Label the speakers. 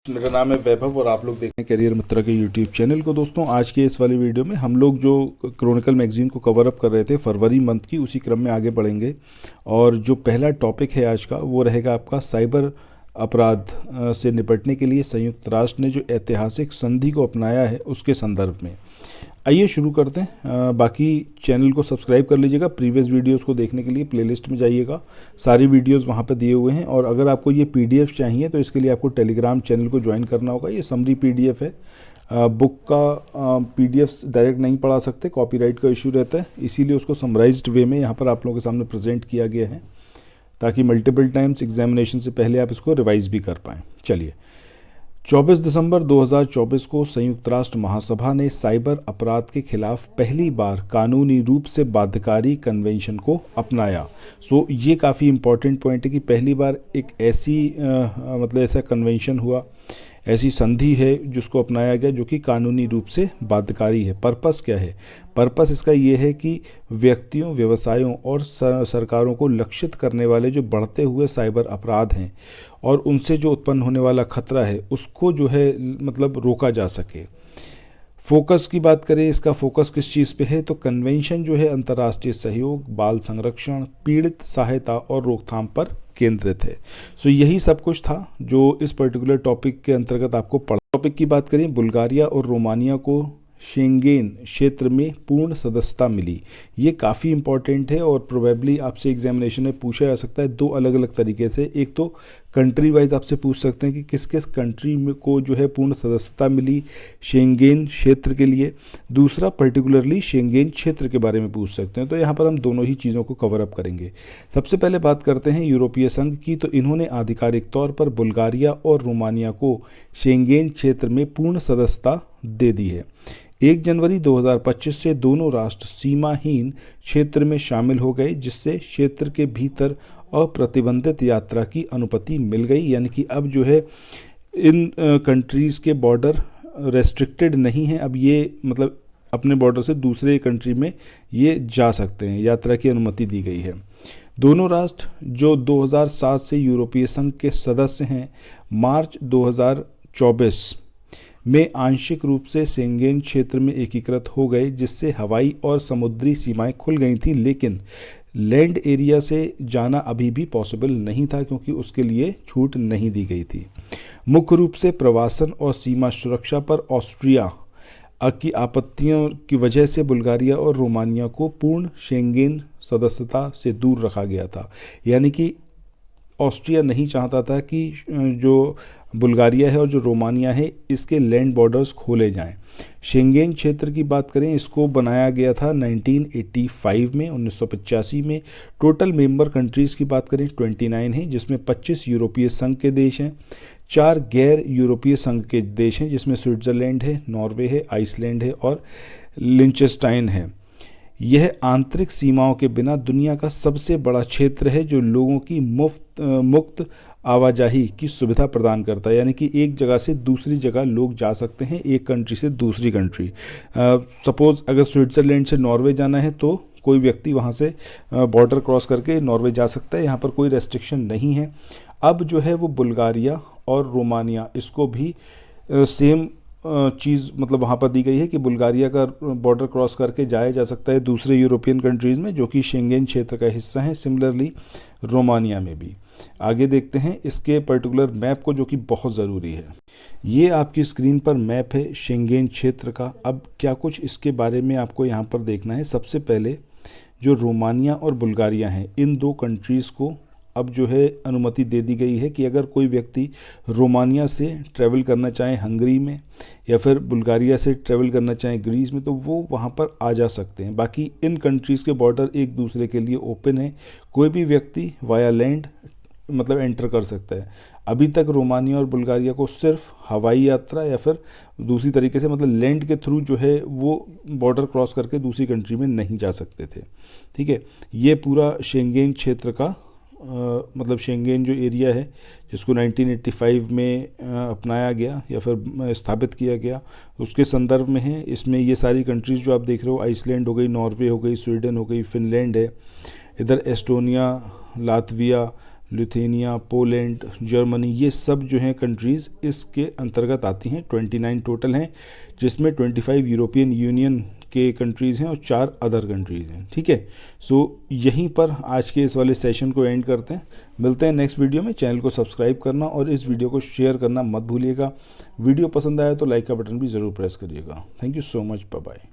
Speaker 1: मेरा नाम है वैभव और आप लोग देख रहे हैं करियर मित्रा के यूट्यूब चैनल को। दोस्तों, आज के इस वाली वीडियो में हम लोग जो क्रॉनिकल मैगजीन को कवर अप कर रहे थे फरवरी मंथ की, उसी क्रम में आगे बढ़ेंगे। और जो पहला टॉपिक है आज का वो रहेगा आपका साइबर अपराध से निपटने के लिए संयुक्त राष्ट्र ने जो ऐतिहासिक संधि को अपनाया है उसके संदर्भ में। आइए शुरू करते हैं। बाकी चैनल को सब्सक्राइब कर लीजिएगा। प्रीवियस वीडियोस को देखने के लिए प्लेलिस्ट में जाइएगा, सारी वीडियोस वहाँ पर दिए हुए हैं। और अगर आपको ये पीडीएफ चाहिए तो इसके लिए आपको टेलीग्राम चैनल को ज्वाइन करना होगा। ये समरी पीडीएफ है, बुक का पीडीएफ डायरेक्ट नहीं पढ़ा सकते, कॉपीराइट का इशू रहता है, इसीलिए उसको समराइज्ड वे में यहाँ पर आप लोगों के सामने प्रेजेंट किया गया है ताकि मल्टीपल टाइम्स एग्जामिनेशन से पहले आप इसको रिवाइज भी कर पाएँ। चलिए, 24 दिसंबर 2024 को संयुक्त राष्ट्र महासभा ने साइबर अपराध के खिलाफ पहली बार कानूनी रूप से बाध्यकारी कन्वेंशन को अपनाया। ये काफ़ी इम्पॉर्टेंट पॉइंट है कि पहली बार एक ऐसी ऐसा कन्वेंशन हुआ, ऐसी संधि है जिसको अपनाया गया जो कि कानूनी रूप से बाध्यकारी है। पर्पस क्या है? पर्पस इसका ये है कि व्यक्तियों, व्यवसायों और सरकारों को लक्षित करने वाले जो बढ़ते हुए साइबर अपराध हैं और उनसे जो उत्पन्न होने वाला खतरा है उसको जो है रोका जा सके। फोकस की बात करें, इसका फोकस किस चीज़ पे है? तो कन्वेंशन जो है अंतर्राष्ट्रीय सहयोग, बाल संरक्षण, पीड़ित सहायता और रोकथाम पर केंद्रित है। यही सब कुछ था जो इस पर्टिकुलर टॉपिक के अंतर्गत आपको टॉपिक की बात करें, बुल्गारिया और रोमानिया को शेंगेन क्षेत्र में पूर्ण सदस्यता मिली। ये काफ़ी इंपॉर्टेंट है और प्रोबेबली आपसे एग्जामिनेशन में पूछा जा सकता है दो अलग अलग तरीके से। एक तो कंट्री वाइज आपसे पूछ सकते हैं कि किस किस कंट्री में को जो है पूर्ण सदस्यता मिली शेंगेन क्षेत्र के लिए। दूसरा पर्टिकुलरली शेंगेन क्षेत्र के बारे में पूछ सकते हैं। तो यहाँ पर हम दोनों ही चीज़ों को कवर अप करेंगे। सबसे पहले बात करते हैं यूरोपीय संघ की। तो इन्होंने आधिकारिक तौर पर बुल्गारिया और रोमानिया को शेंगेन क्षेत्र में पूर्ण सदस्यता दे दी है। 1 जनवरी 2025 से दोनों राष्ट्र सीमाहीन क्षेत्र में शामिल हो गए, जिससे क्षेत्र के भीतर अप्रतिबंधित यात्रा की अनुमति मिल गई। यानी कि अब जो है इन कंट्रीज़ के बॉर्डर रेस्ट्रिक्टेड नहीं है। अब ये अपने बॉर्डर से दूसरे कंट्री में ये जा सकते हैं, यात्रा की अनुमति दी गई है। दोनों राष्ट्र जो 2007 से यूरोपीय संघ के सदस्य हैं, मार्च 2024 में आंशिक रूप से शेंगेन क्षेत्र में एकीकृत हो गए, जिससे हवाई और समुद्री सीमाएं खुल गई थी। लेकिन लैंड एरिया से जाना अभी भी पॉसिबल नहीं था क्योंकि उसके लिए छूट नहीं दी गई थी। मुख्य रूप से प्रवासन और सीमा सुरक्षा पर ऑस्ट्रिया की आपत्तियों की वजह से बुल्गारिया और रोमानिया को पूर्ण शेंगेन सदस्यता से दूर रखा गया था। यानी कि ऑस्ट्रिया नहीं चाहता था कि जो बुल्गारिया है और जो रोमानिया है इसके लैंड बॉर्डर्स खोले जाएं। शेंगेन क्षेत्र की बात करें, इसको बनाया गया था 1985 में, 1985 में। टोटल मेंबर कंट्रीज़ की बात करें 29 हैं, जिसमें 25 यूरोपीय संघ के देश हैं, 4 गैर यूरोपीय संघ के देश हैं जिसमें स्विट्ज़रलैंड है, नॉर्वे है, आइसलैंड है और लिंचेस्टाइन है। यह आंतरिक सीमाओं के बिना दुनिया का सबसे बड़ा क्षेत्र है जो लोगों की मुक्त आवाजाही की सुविधा प्रदान करता है। यानी कि एक जगह से दूसरी जगह लोग जा सकते हैं, एक कंट्री से दूसरी कंट्री। सपोज़ अगर स्विट्ज़रलैंड से नॉर्वे जाना है तो कोई व्यक्ति वहाँ से बॉर्डर क्रॉस करके नॉर्वे जा सकता है, यहाँ पर कोई रेस्ट्रिक्शन नहीं है। अब जो है वो बुल्गारिया और रोमानिया, इसको भी सेम चीज़ वहाँ पर दी गई है कि बुल्गारिया का बॉर्डर क्रॉस करके जाया जा सकता है दूसरे यूरोपियन कंट्रीज़ में जो कि शेंगेन क्षेत्र का हिस्सा है। सिमिलरली रोमानिया में भी। आगे देखते हैं इसके पर्टिकुलर मैप को, जो कि बहुत ज़रूरी है। ये आपकी स्क्रीन पर मैप है शेंगेन क्षेत्र का। अब क्या कुछ इसके बारे में आपको यहाँ पर देखना है। सबसे पहले जो रोमानिया और बुल्गारिया हैं, इन दो कंट्रीज़ को अब जो है अनुमति दे दी गई है कि अगर कोई व्यक्ति रोमानिया से ट्रैवल करना चाहे हंगरी में या फिर बुल्गारिया से ट्रैवल करना चाहे ग्रीस में, तो वो वहाँ पर आ जा सकते हैं। बाकी इन कंट्रीज़ के बॉर्डर एक दूसरे के लिए ओपन है, कोई भी व्यक्ति वाया लैंड एंटर कर सकता है। अभी तक रोमानिया और बुल्गारिया को सिर्फ हवाई यात्रा या फिर दूसरी तरीके से लैंड के थ्रू जो है वो बॉर्डर क्रॉस करके दूसरी कंट्री में नहीं जा सकते थे। ठीक है, ये पूरा शेंगेन क्षेत्र का शेंगेन जो एरिया है जिसको 1985 में अपनाया गया या फिर स्थापित किया गया, उसके संदर्भ में है। इसमें ये सारी कंट्रीज़ जो आप देख रहे हो, आइसलैंड हो गई, नॉर्वे हो गई, स्वीडन हो गई, फिनलैंड है, इधर Estonia, Latvia, Lithuania, Poland, Germany, ये सब जो हैं कंट्रीज़ इसके अंतर्गत आती हैं। 29 टोटल हैं, जिसमें 25 यूरोपियन यूनियन के कंट्रीज़ हैं और 4 अदर कंट्रीज़ हैं। ठीक है, सो यहीं पर आज के इस वाले सेशन को एंड करते हैं। मिलते हैं नेक्स्ट वीडियो में। चैनल को सब्सक्राइब करना और इस वीडियो को शेयर करना मत भूलिएगा। वीडियो पसंद आया तो लाइक का बटन भी ज़रूर प्रेस करिएगा। Thank you so much, bye bye.